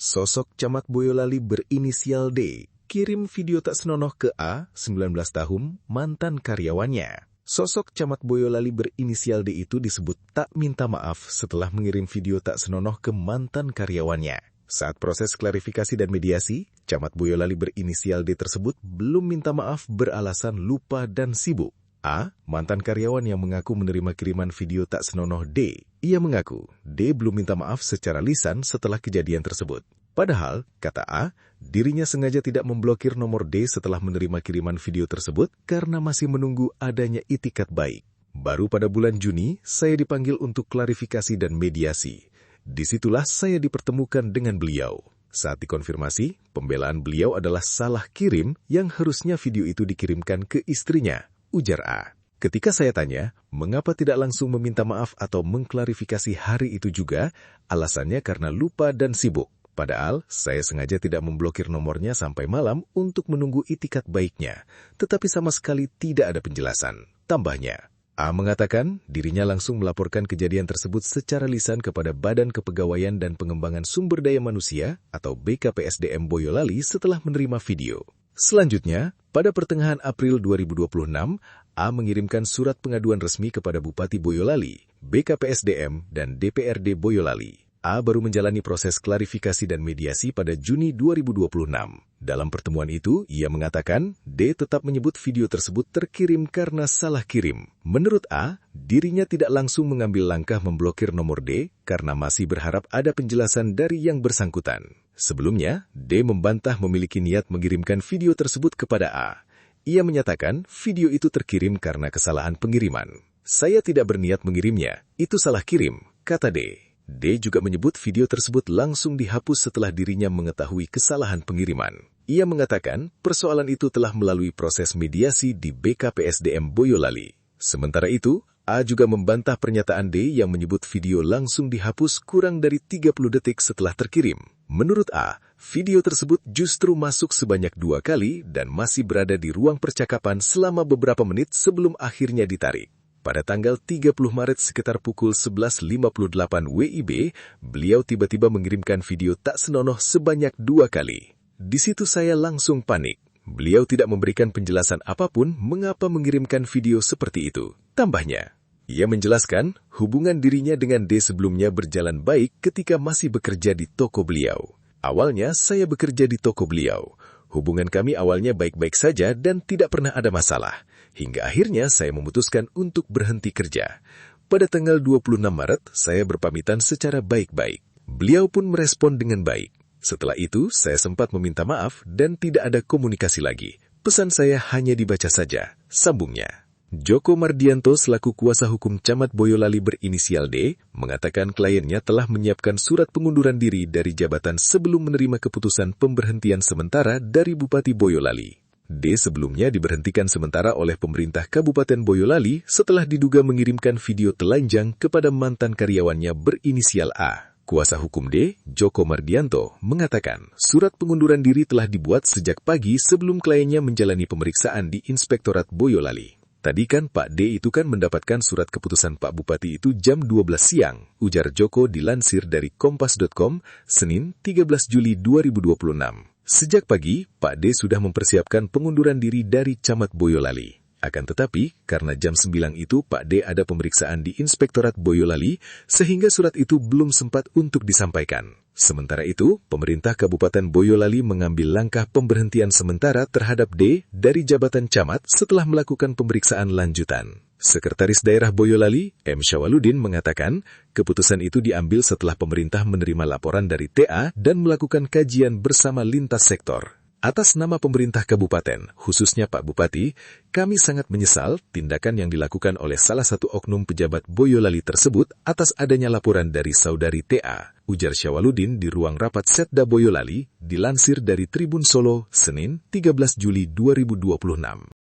Sosok Camat Boyolali berinisial D kirim video tak senonoh ke A, 19 tahun, mantan karyawannya. Sosok Camat Boyolali berinisial D itu disebut tak minta maaf setelah mengirim video tak senonoh ke mantan karyawannya. Saat proses klarifikasi dan mediasi, Camat Boyolali berinisial D tersebut belum minta maaf beralasan lupa dan sibuk. A, mantan karyawan yang mengaku menerima kiriman video tak senonoh D. Ia mengaku D belum minta maaf secara lisan setelah kejadian tersebut. Padahal, kata A, dirinya sengaja tidak memblokir nomor D setelah menerima kiriman video tersebut karena masih menunggu adanya itikat baik. Baru pada bulan Juni, saya dipanggil untuk klarifikasi dan mediasi. Disitulah saya dipertemukan dengan beliau. Saat dikonfirmasi, pembelaan beliau adalah salah kirim yang harusnya video itu dikirimkan ke istrinya, ujar A. Ketika saya tanya, mengapa tidak langsung meminta maaf atau mengklarifikasi hari itu juga, alasannya karena lupa dan sibuk. Padahal, saya sengaja tidak memblokir nomornya sampai malam untuk menunggu itikat baiknya, tetapi sama sekali tidak ada penjelasan. Tambahnya, A mengatakan dirinya langsung melaporkan kejadian tersebut secara lisan kepada Badan Kepegawaian dan Pengembangan Sumber Daya Manusia atau BKPSDM Boyolali setelah menerima video. Selanjutnya, pada pertengahan April 2026, A mengirimkan surat pengaduan resmi kepada Bupati Boyolali, BKPSDM, dan DPRD Boyolali. A baru menjalani proses klarifikasi dan mediasi pada Juni 2026. Dalam pertemuan itu, ia mengatakan D tetap menyebut video tersebut terkirim karena salah kirim. Menurut A, dirinya tidak langsung mengambil langkah memblokir nomor D karena masih berharap ada penjelasan dari yang bersangkutan. Sebelumnya, D membantah memiliki niat mengirimkan video tersebut kepada A. Ia menyatakan video itu terkirim karena kesalahan pengiriman. Saya tidak berniat mengirimnya, itu salah kirim, kata D. D juga menyebut video tersebut langsung dihapus setelah dirinya mengetahui kesalahan pengiriman. Ia mengatakan persoalan itu telah melalui proses mediasi di BKPSDM Boyolali. Sementara itu, A juga membantah pernyataan D yang menyebut video langsung dihapus kurang dari 30 detik setelah terkirim. Menurut A, video tersebut justru masuk sebanyak 2 kali dan masih berada di ruang percakapan selama beberapa menit sebelum akhirnya ditarik. Pada tanggal 30 Maret sekitar pukul 11.58 WIB, beliau tiba-tiba mengirimkan video tak senonoh sebanyak 2 kali. Di situ saya langsung panik. Beliau tidak memberikan penjelasan apapun mengapa mengirimkan video seperti itu. Tambahnya, ia menjelaskan hubungan dirinya dengan D sebelumnya berjalan baik ketika masih bekerja di toko beliau. Awalnya saya bekerja di toko beliau. Hubungan kami awalnya baik-baik saja dan tidak pernah ada masalah. Hingga akhirnya saya memutuskan untuk berhenti kerja. Pada tanggal 26 Maret, saya berpamitan secara baik-baik. Beliau pun merespon dengan baik. Setelah itu, saya sempat meminta maaf dan tidak ada komunikasi lagi. Pesan saya hanya dibaca saja, sambungnya. Joko Mardianto selaku kuasa hukum Camat Boyolali berinisial D mengatakan kliennya telah menyiapkan surat pengunduran diri dari jabatan sebelum menerima keputusan pemberhentian sementara dari Bupati Boyolali. D sebelumnya diberhentikan sementara oleh pemerintah Kabupaten Boyolali setelah diduga mengirimkan video telanjang kepada mantan karyawannya berinisial A. Kuasa hukum D, Joko Mardianto, mengatakan surat pengunduran diri telah dibuat sejak pagi sebelum kliennya menjalani pemeriksaan di Inspektorat Boyolali. Tadi kan Pak D itu kan mendapatkan surat keputusan Pak Bupati itu jam 12 siang, ujar Joko dilansir dari Kompas.com, Senin 13 Juli 2026. Sejak pagi, Pak D sudah mempersiapkan pengunduran diri dari Camat Boyolali. Akan tetapi, karena jam 9 itu Pak D ada pemeriksaan di Inspektorat Boyolali, sehingga surat itu belum sempat untuk disampaikan. Sementara itu, pemerintah Kabupaten Boyolali mengambil langkah pemberhentian sementara terhadap D dari jabatan camat setelah melakukan pemeriksaan lanjutan. Sekretaris Daerah Boyolali, M. Syawaludin, mengatakan keputusan itu diambil setelah pemerintah menerima laporan dari TA dan melakukan kajian bersama lintas sektor. Atas nama pemerintah kabupaten, khususnya Pak Bupati, kami sangat menyesal tindakan yang dilakukan oleh salah satu oknum pejabat Boyolali tersebut atas adanya laporan dari saudari TA, ujar Syawaludin di ruang rapat Setda Boyolali, dilansir dari Tribun Solo, Senin 13 Juli 2026.